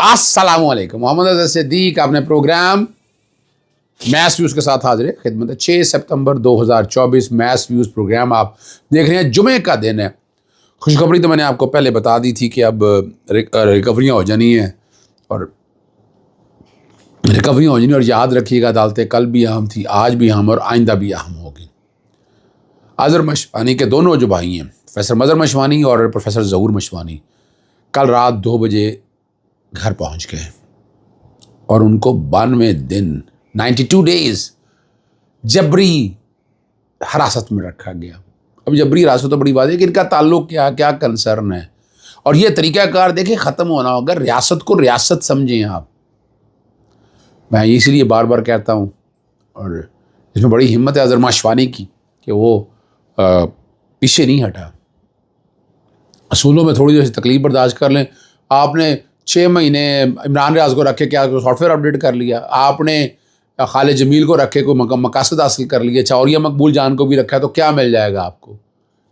अस्सलाम वालेकुम। मोहम्मद अज़हर सिद्दीक अपने प्रोग्राम मैथ्स व्यूज़ के साथ हाजिर है खिदमत है। 6 सितंबर 2024 मैथ्स व्यूज़ प्रोग्राम आप देख रहे हैं। जुमे का दिन है। खुशखबरी तो मैंने आपको पहले बता दी थी कि अब रिकवरियाँ हो जानी हैं और रिकवरियाँ हो जानी। और याद रखिएगा अदालतें कल भी अहम थी, आज भी अहम और आइंदा भी अहम होगी। अज़हर मशवानी के दोनों जो भाई हैं, प्रोफेसर मज़हर मशवानी और प्रोफेसर ज़हूर मशवानी, कल रात 2 बजे घर पहुंच गए और उनको 92 दिन 92 डेज जबरी हिरासत में रखा गया। अब जबरी हिरासत तो बड़ी बात है कि इनका ताल्लुक क्या कंसर्न है। और ये तरीक़ाकार देखिए ख़त्म होना होगा। रियासत को रियासत समझें आप। मैं इसलिए बार बार कहता हूँ और इसमें बड़ी हिम्मत है अज़हर मशवानी की कि वो पीछे नहीं हटा। असूलों में थोड़ी देर तकलीफ बर्दाश्त कर लें। आपने 6 महीने इमरान रियाज को रखे क्या सॉफ्टवेयर अपडेट कर लिया, आपने खालिद जमील को रखे को मकासद हासिल कर लिए, चाउरिया मकबूल जान को भी रखा है तो क्या मिल जाएगा आपको,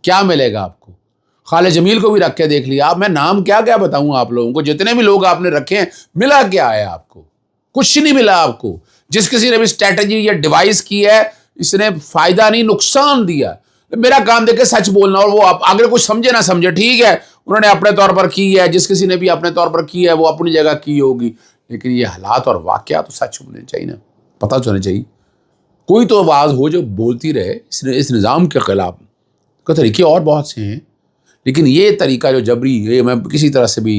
क्या मिलेगा आपको। खालिद जमील को भी रख के देख लिया। आप मैं नाम क्या क्या बताऊँ आप लोगों को, जितने भी लोग आपने रखे हैं मिला क्या है आपको? कुछ नहीं मिला आपको। जिस किसी ने भी स्ट्रैटेजी या डिवाइस की है इसने फ़ायदा नहीं नुकसान दिया। मेरा काम देखे सच बोलना, और वो आप आगे कुछ समझे ना समझे ठीक है, उन्होंने अपने तौर पर की है, जिस किसी ने भी अपने तौर पर की है वो अपनी जगह की होगी। लेकिन ये हालात और वाक़या तो सच होने चाहिए ना, पता चलना चाहिए। कोई तो आवाज़ हो जो बोलती रहे इस निज़ाम के ख़िलाफ़। तो तरीके और बहुत से हैं, लेकिन ये तरीका जो जबरी, ये मैं किसी तरह से भी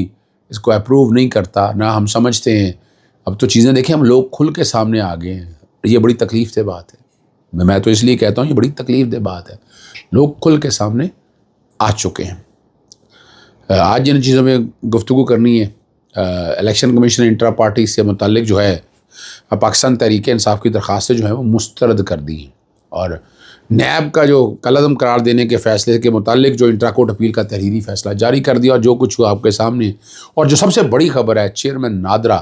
इसको अप्रूव नहीं करता ना। हम समझते हैं अब तो चीज़ें देखें, हम लोग खुल के सामने आ गए हैं। ये बड़ी तकलीफ़ दे बात है। मैं तो इसलिए कहता हूँ ये बड़ी तकलीफ़ दे बात है। लोग खुल के सामने आ चुके हैं। आज जिन चीज़ों में गुफ्तगू करनी है, इलेक्शन कमीशन इंट्रा पार्टी से मुताल्लिक जो है पाकिस्तान तहरीक इंसाफ की दरख्वास्तें जो है वो मुस्तरद कर दी हैं। और नैब का जो कलअदम करार देने के फ़ैसले के मुताल्लिक जो इंट्रा कोर्ट अपील का तहरीरी फ़ैसला जारी कर दिया, और जो कुछ हुआ आपके सामने। और जो सबसे बड़ी खबर है, चेयरमैन नादरा,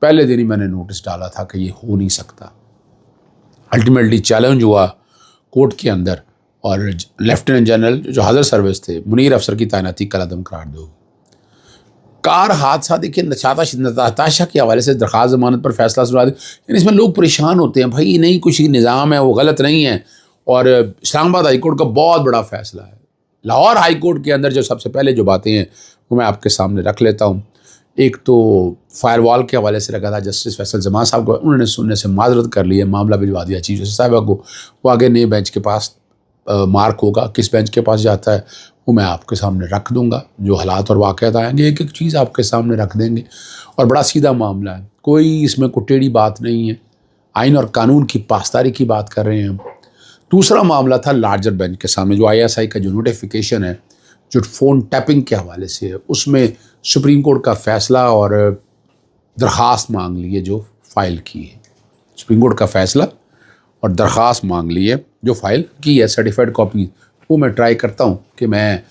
पहले दिन ही मैंने नोटिस डाला था कि ये हो नहीं सकता। अल्टीमेटली चैलेंज हुआ कोर्ट के अंदर और लेफ्टिनेंट जनरल जो हाज़र सर्विस थे मुनीर अफसर की तैनाती कलअदम करार दो। कार हादसा देखिए, नताशा के हवाले से दरख्वास्त ज़मानत पर फैसला सुना दे। यानी इसमें लोग परेशान होते हैं, भाई नहीं कुछ निज़ाम है वो गलत नहीं है। और इस्लामाबाद हाई कोर्ट का बहुत बड़ा फैसला है। लाहौर हाई कोर्ट के अंदर जो सबसे पहले जो बातें हैं वो मैं आपके सामने रख लेता हूँ। एक तो फायरवॉल के हवाले से रखा था जस्टिस फैसल जमान साहब को, उन्होंने सुनने से माजरत कर ली है, मामला भिजवा दिया चीफ जस्टिस साहबा को। वो आगे नए बेंच के पास मार्क होगा, किस बेंच के पास जाता है वो मैं आपके सामने रख दूंगा। जो हालात और वाक़यात आएंगे एक एक चीज़ आपके सामने रख देंगे। और बड़ा सीधा मामला है, कोई इसमें कोई टेढ़ी बात नहीं है। आइन और कानून की पासदारी की बात कर रहे हैं हम। दूसरा मामला था लार्जर बेंच के सामने जो ISI का जो नोटिफिकेशन है जो फ़ोन टैपिंग के हवाले से है, उसमें सुप्रीम कोर्ट का फ़ैसला और दरख्वास्त मांग ली है जो फ़ाइल की है। सुप्रीम कोर्ट का फ़ैसला और दरख्वास्त मांग ली है जो फ़ाइल की है, सर्टिफाइड कॉपी। वो मैं ट्राई करता हूँ कि मैं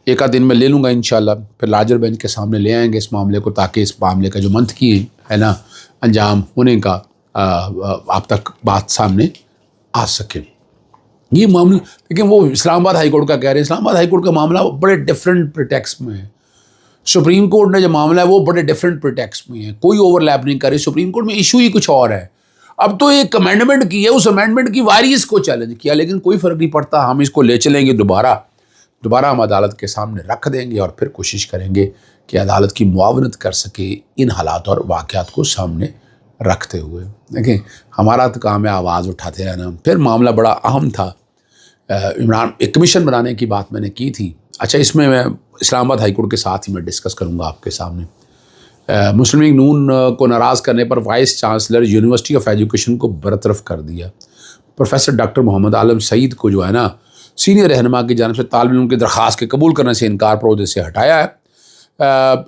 एक आध दिन में ले लूँगा इंशाल्लाह। फिर लार्जर बेंच के सामने ले आएंगे इस मामले को, ताकि इस मामले का जो मंतकी है ना अंजाम होने का आप तक बात सामने आ सके। ये मामला लेकिन वो इस्लामाबाद हाई कोर्ट का कह रहे हैं। इस्लामाबाद हाई कोर्ट का मामला बड़े डिफरेंट प्रिटेक्स्ट में है। सुप्रीम कोर्ट ने जो मामला है वो बड़े डिफरेंट प्रिटेक्स्ट में है, कोई ओवरलैप नहीं करे। सुप्रीम कोर्ट में इशू ही कुछ और है। अब तो एक अमेंडमेंट की है, उस अमेंडमेंट की वारिस को चैलेंज किया, लेकिन कोई फ़र्क नहीं पड़ता। हम इसको ले चलेंगे दोबारा हम अदालत के सामने रख देंगे और फिर कोशिश करेंगे कि अदालत की मुआवनत कर सके इन हालात और वाक़यात को सामने रखते हुए। देखें हमारा तो काम है आवाज़ उठाते रहना। फिर मामला बड़ा अहम था, इमरान एक कमीशन बनाने की बात मैंने की थी। अच्छा, इसमें मैं इस्लामाबाद हाई कोर्ट के साथ ही मैं डिस्कस करूँगा आपके सामने। मुस्लिम लीग नून को नाराज़ करने पर vice chancellor university of education को बरतरफ कर दिया। प्रोफेसर डॉक्टर मोहम्मद आलम सईद को जो है ना सीनियर रहनुमा की जानिब से तालिब इल्म की दरख्वास्त के कबूल करने से इनकार पर ओहदे से हटाया है।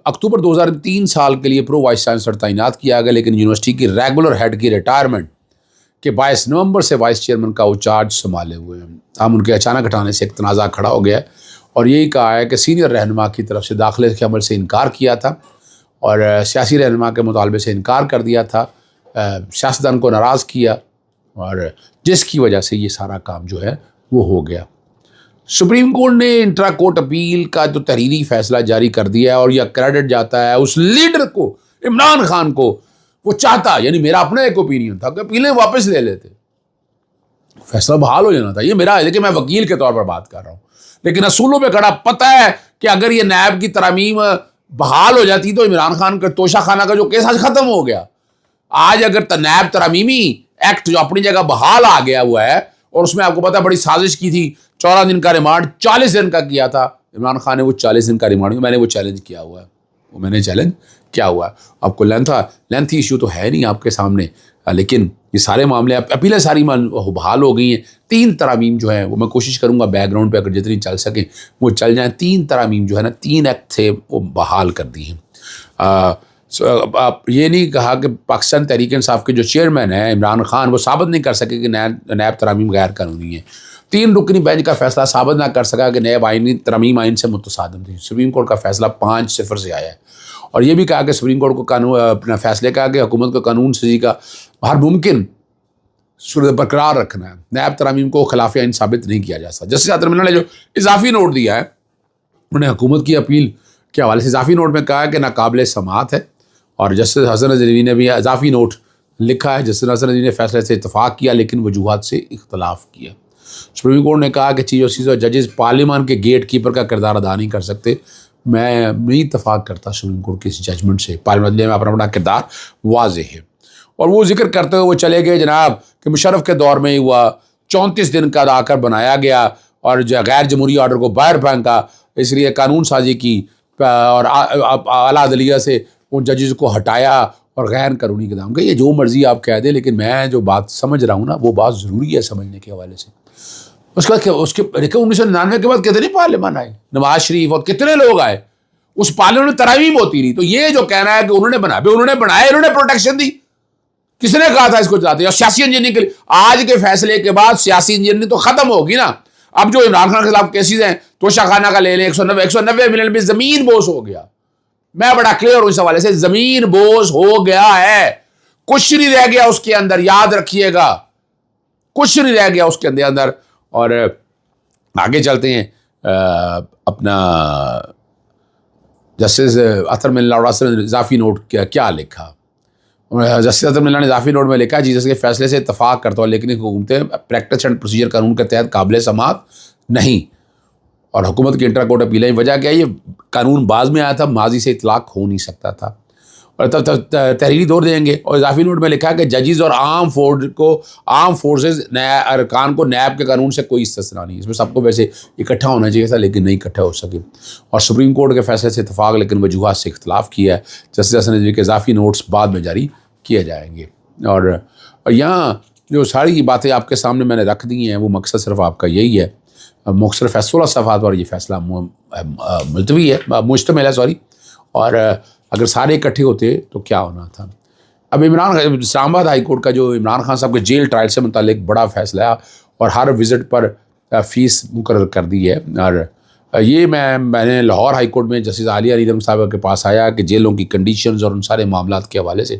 अक्टूबर 2003 साल के लिए प्रो वाइस चांसलर तैनात किया गया, लेकिन यूनिवर्सिटी की रेगुलर हेड की रिटायरमेंट के 22 नवंबर से वाइस चेयरमैन का वो चार्ज संभाले हुए हैं। हम उनके अचानक हटाने से एक तनाज़ा खड़ा हो गया है और यही कहा है कि सीनियर रहनुमा की तरफ से दाखिले के अमल से इनकार किया था और सियासी रहनुमा के मुतालबे से इनकार कर दिया था, सियासतदान को नाराज़ किया और जिसकी वजह से ये सारा काम जो है वो हो गया। सुप्रीम कोर्ट ने इंट्रा कोर्ट अपील का जो तहरीरी फैसला जारी कर दिया है और यह क्रेडिट जाता है उस लीडर को عمران خان کو وہ چاہتا، یعنی میرا اپنا ایک اوپینین تھا کہ اپیلیں واپس لے لیتے، فیصلہ بحال ہو جانا تھا. یہ میرا ہے، لیکن میں وکیل کے طور پر بات کر رہا ہوں. لیکن اصولوں پہ کھڑا پتہ ہے کہ اگر یہ نیب کی ترامیم بحال ہو جاتی تو عمران خان کا توشہ خانہ کا جو کیس آج ختم ہو گیا. آج اگر نیب ترمیمی ایکٹ جو اپنی جگہ بحال آ گیا ہوا ہے، اور اس میں آپ کو پتا بڑی سازش کی تھی، 14 دن کا ریمانڈ 40 دن کا کیا تھا عمران خان نے، وہ 40 دن کا ریمانڈ میں نے وہ چیلنج کیا ہوا ہے، وہ میں نے چیلنج کیا ہوا ہے. آپ کو لینتھی ایشو تو ہے نہیں آپ کے سامنے، لیکن یہ سارے معاملے اپیلیں ساری بحال ہو گئی ہیں. 3 ترامیم جو ہیں وہ میں کوشش کروں گا بیک گراؤنڈ پہ اگر جتنی چل سکیں وہ چل جائیں. 3 ترامیم جو ہے نا 3 ایکٹ تھے وہ بحال کر دی ہیں. یہ نہیں کہا کہ پاکستان تحریک انصاف کے جو چیئرمین ہیں عمران خان وہ ثابت نہیں کر سکے کہ نیب ترامیم غیر قانونی ہیں. 3 رکنی بینچ کا فیصلہ ثابت نہ کر سکا کہ نیب آئینی ترمیم آئین سے متصادم تھی. سپریم کورٹ کا فیصلہ 5-0 سے آیا ہے، اور یہ بھی کہا کہ سپریم کورٹ کو اپنا فیصلے کہا کہ حکومت کو قانون سازی کا ہر ممکن صورت برقرار رکھنا ہے. نیب ترامیم کو خلاف آئین ثابت نہیں کیا جا سکتا. جسٹس اطہر ملہ نے جو اضافی نوٹ دیا ہے، انہوں نے حکومت کی اپیل کے حوالے سے اضافی نوٹ میں کہا ہے کہ ناقابل سماعت ہے، اور جسٹس حسن رضوی نے بھی اضافی نوٹ لکھا ہے. جسٹس حسن رضوی نے فیصلے سے اتفاق کیا لیکن وجوہات سے اختلاف کیا. سپریم کورٹ نے کہا کہ چیف جسٹس اور ججز پارلیمان کے گیٹ کیپر کا کردار ادا نہیں کر سکتے. میں نہیں اتفاق کرتا سپریم کورٹ کے اس ججمنٹ سے. پارلیمان میں اپنا کردار واضح ہے. اور وہ ذکر کرتے ہوئے وہ چلے گئے جناب کہ مشرف کے دور میں ہی ہوا، 34 دن کا ادا کر بنایا گیا، اور جو غیر جمہوری آرڈر کو باہر پھینکا، اس لیے قانون سازی کی اور اعلیٰ عدلیہ سے ان ججز کو ہٹایا اور غیر قانونی اقدام کا. یہ جو مرضی آپ کہہ دیں، لیکن میں جو بات سمجھ رہا ہوں نا وہ بات ضروری ہے سمجھنے کے حوالے سے. اس کے بعد 1999 کے بعد کتنے پارلیمان آئے، نواز شریف اور کتنے لوگ آئے، اس پارلیمان میں ترامیم ہوتی رہی. تو یہ جو کہنا ہے کہ انہوں نے بنایا انہوں نے پروٹیکشن دی، کس نے کہا تھا اس کو چلاتے؟ اور سیاسی انجینئرنگ کے لیے آج کے فیصلے کے بعد سیاسی انجینئرنگ تو ختم ہوگی نا. اب جو عمران خان کے خلاف کیسز ہیں، توشہ خانہ کا لے لیں، 190 ملین میں زمین بوس ہو گیا. میں بڑا کلیئر ہوں اس حوالے سے، زمین بوس ہو گیا ہے، کچھ نہیں رہ گیا اس کے اندر، یاد رکھیے گا کچھ نہیں رہ گیا اس کے اندر. اور آگے چلتے ہیں. اپنا جسٹس اطہر ملہ نے اضافی نوٹ کیا لکھا؟ جسٹس اطہر ملہ نے اضافی نوٹ میں لکھا جس کے فیصلے سے اتفاق کرتا ہوں لیکن حکومتیں پریکٹس اینڈ پروسیجر قانون کے تحت قابل سماعت نہیں، اور حکومت کی انٹرا کورٹ اپیلیں. وجہ کیا ہے؟ یہ قانون بعض میں آیا تھا، ماضی سے اطلاق ہو نہیں سکتا تھا، اور تب تحریری دور دیں گے. اور اضافی نوٹ میں لکھا ہے کہ ججز اور عام فورسز ارکان کو نیب کے قانون سے کوئی استثنا نہیں. اس میں سب کو ویسے اکٹھا ہونا چاہیے تھا لیکن نہیں اکٹھا ہو سکے. اور سپریم کورٹ کے فیصلے سے اتفاق لیکن وجوہات سے اختلاف کیا ہے. جسٹس حسن رضوی کے اضافی نوٹس بعد میں جاری کیے جائیں گے. اور یہاں جو ساری باتیں آپ کے سامنے میں نے رکھ دی ہیں وہ مقصد صرف آپ کا یہی ہے. مختصر 16 صفحات پر یہ فیصلہ مشتمل ہے اور اگر سارے اکٹھے ہوتے تو کیا ہونا تھا. اب اسلام آباد ہائی کورٹ کا جو عمران خان صاحب کے جیل ٹرائل سے متعلق بڑا فیصلہ ہے اور ہر وزٹ پر فیس مقرر کر دی ہے. اور یہ میں نے لاہور ہائی کورٹ میں جسٹس عالیہ ریدم صاحب کے پاس آیا کہ جیلوں کی کنڈیشنز اور ان سارے معاملات کے حوالے سے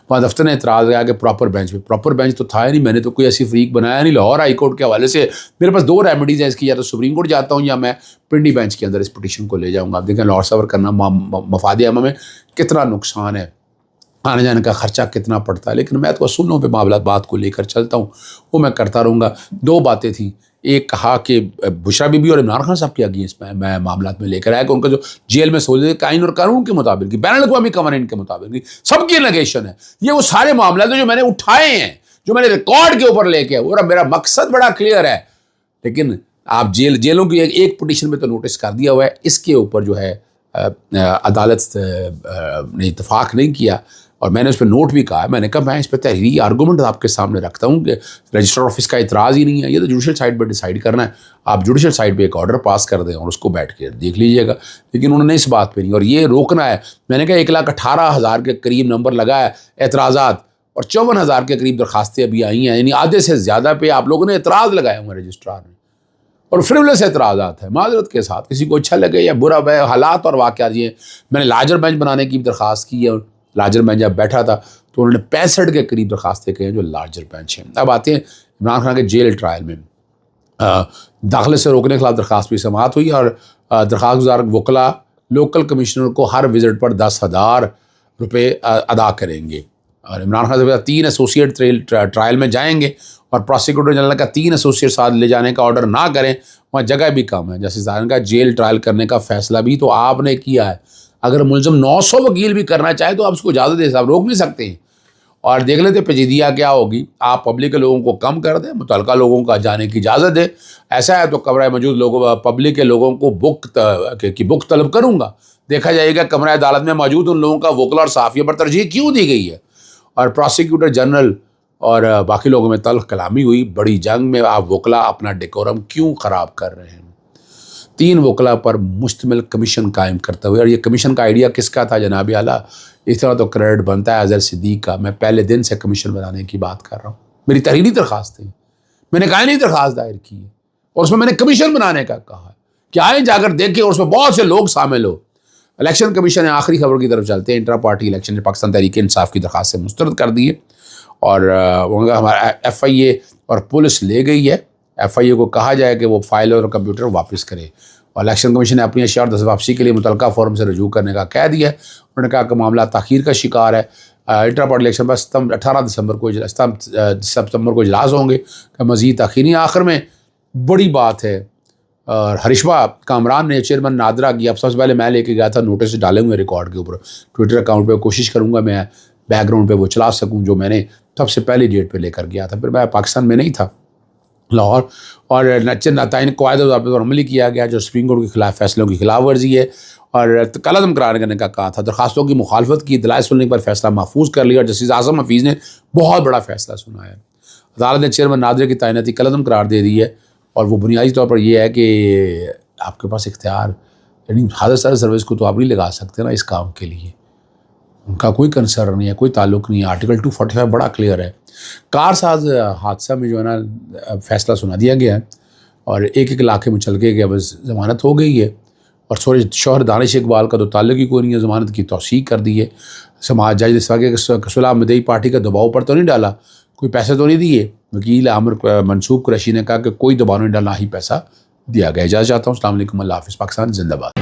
وہاں دفتر نے اعتراض کیا کہ پراپر بینچ تو تھا ہی نہیں، میں نے تو کوئی ایسی فریق بنایا نہیں. لاہور ہائی کورٹ کے حوالے سے میرے پاس 2 ریمیڈیز ہیں اس کی، یا تو سپریم کورٹ جاتا ہوں یا میں پنڈی بینچ کے اندر اس پٹیشن کو لے جاؤں گا. آپ دیکھیں لاہور سفر کرنا مفاد عامہ میں کتنا نقصان ہے، آنے جانے کا خرچہ کتنا پڑتا ہے. لیکن میں تو اصولوں پہ بات کو لے کر چلتا ہوں، وہ میں کرتا رہوں گا. 2 باتیں تھیں، ایک کہا کہ بشرا بی بی اور عمران خان صاحب کے اگینسٹ میں معاملات میں لے کر آیا کہ ان کا جو جیل میں سہولت آئین اور قانون کے مطابق بین الاقوامی قوانین کے مطابق سب کی نگیشن ہے. یہ وہ سارے معاملات جو میں نے اٹھائے ہیں، جو میں نے ریکارڈ کے اوپر لے کے، وہ میرا مقصد بڑا کلیئر ہے. لیکن آپ جیلوں کی ایک پٹیشن میں تو نوٹس کر دیا ہوا ہے، اس کے اوپر جو ہے عدالت نے اتفاق نہیں کیا. اور میں نے اس پہ نوٹ بھی کہا ہے، میں نے کہا میں اس پہ تحریری آرگومنٹ آپ کے سامنے رکھتا ہوں کہ رجسٹر آفس کا اعتراض ہی نہیں ہے، یہ تو جوڈیشل سائٹ پہ ڈیسائیڈ کرنا ہے. آپ جوڈیشل سائٹ پہ ایک آرڈر پاس کر دیں اور اس کو بیٹھ کے دیکھ لیجئے گا. لیکن انہوں نے اس بات پہ نہیں، اور یہ روکنا ہے. میں نے کہا 1,18,000 کے قریب نمبر لگا ہے اعتراضات، اور 54,000 کے قریب درخواستیں ابھی آئی ہیں، یعنی آدھے سے زیادہ پہ آپ لوگوں نے اعتراض لگایا ہوا رجسٹرار نے. اور فریولس اعتراضات ہیں، معذرت کے ساتھ، کسی کو اچھا لگے یا برا ہے، حالات اور واقعات یہ. میں نے لارجر بینچ بنانے کی درخواست کی ہے، اور لارجر بینچ جب بیٹھا تھا تو انہوں نے 65 کے قریب درخواستیں کہیں جو لارجر بینچ ہیں. اب آتے ہیں عمران خان کے جیل ٹرائل میں داخلے سے روکنے کے خلاف درخواست بھی سماعت ہوئی، اور درخواست گزار وکلا لوکل کمشنر کو ہر وزٹ پر 10,000 रुपए अदा करेंगे। और इमरान खान साहब 3 एसोसिएट ट्रायल में जाएंगे और प्रोसिक्यूटर जनरल का 3 एसोसिएट साथ ले जाने का ऑर्डर ना करें, वहाँ जगह भी कम है। जस्टिस आजम का जेल ट्रायल करने का फैसला भी तो आपने किया है। अगर मुलजम 900 वकील भी करना चाहे तो आप उसको इजाज़त दे, आप रोक नहीं सकते हैं। और देख लेते पेचीदगियाँ क्या होगी। आप पब्लिक के लोगों को कम कर दें, मुतल्लिका लोगों का जाने की इजाज़त दें। ऐसा है तो कमरा मौजूद लोगों पब्लिक के लोगों को बुक तलब करूँगा। देखा जाएगा कमरा अदालत में मौजूद उन लोगों का वकला और साफ़िया पर तरजीह क्यों दी गई है। और प्रोसिक्यूटर जनरल और बाकी लोगों में तल्ख कलामी हुई। बड़ी जंग में आप वकला अपना डेकोरम क्यों ख़राब कर रहे हैं। 3 वकला पर मुश्तमिल कमीशन कायम करते हुए, और ये कमीशन का आइडिया किसका था जनाब आला, इस तरह तो क्रेडिट बनता है अज़हर सिद्दीक़ का। मैं पहले दिन से कमीशन बनाने की बात कर रहा हूँ। मेरी तहरीरी दरख्वास्त थी, मैंने कायनी दरख्वास्त दायर की है और उसमें मैंने कमीशन बनाने का कहा है कि आए जाकर देखें और उसमें बहुत से लोग शामिल हो। इलेक्शन कमीशन ने आखिरी खबर की तरफ चलते हैं, इंटर पार्टी इलेक्शन ने पाकिस्तान तहरीक इंसाफ की दरख्वास्त से मुस्तरद कर दी है और हमारा FIA और पुलिस ले गई है। FIA को कहा जाए कि वो फाइल और कंप्यूटर वापस करे और इलेक्शन कमीशन ने अपनी अशिया और दस्त वापसी के लिए मुतल्लिका फोरम से रजू करने का कह दिया है। उन्होंने कहा कि मामला ताख़ीर का शिकार है। इंटर पार्टी इलेक्शन पर 18 सितंबर को इजलास होंगे कि मज़ीद ताख़ीर नहीं। आखिर में बड़ी बात है, और हरिशबा कामरान ने चेयरमैन नादरा की, अब सबसे पहले मैं लेके गया था नोटिस डाले हुए रिकॉर्ड के ऊपर ट्विटर अकाउंट पे। कोशिश करूँगा मैं बैकग्राउंड पे वो चला सकूँ जो मैंने सबसे पहली डेट पे लेकर गया था। फिर मैं पाकिस्तान में नहीं था, लाहौर, और नताइन कायदे पर अमली किया गया जो सुप्रीम कोर्ट के खिलाफ फैसलों की खिलाफ वर्जी है और कलअदम करार करने का कहा था। दरखास्तों की मुखालफत की, दलाइल सुनने पर फैसला महफूज कर लिया और जस्टिस आज़म हफीज़ ने बहुत बड़ा फैसला सुनाया। अदालत ने चेयरमैन नादरा की तैनाती कलअदम करार दे दी है और वो बुनियादी तौर पर यह है कि आपके पास इख्तियार, यानी हादसा सर्विस को तो आप नहीं लगा सकते ना इस काम के लिए, उनका कोई कंसर्न नहीं है, कोई ताल्लुक़ नहीं है। आर्टिकल 245 बड़ा क्लियर है। कारसाज हादसा में जो है ना फैसला सुना दिया गया है और एक इलाके में चल के गया, बस ज़मानत हो गई है। और शोहर दानिश इकबाल का तो ताल्लुक़ ही कोई नहीं है, ज़मानत की तौसीक कर दी है। समाज जज इस वाक़े सुलह मदई पार्टी का दबाव पर तो नहीं डाला, कोई पैसे तो नहीं दिए। वकील आमिर मंसूब कुरैशी ने कहा कि कोई दबाव नहीं डाला, ही पैसा दिया गया। इजाज़त चाहता हूँ। अस्सलाम वालेकुम, अल्लाह हाफ़िज़। पाकिस्तान जिंदाबाद।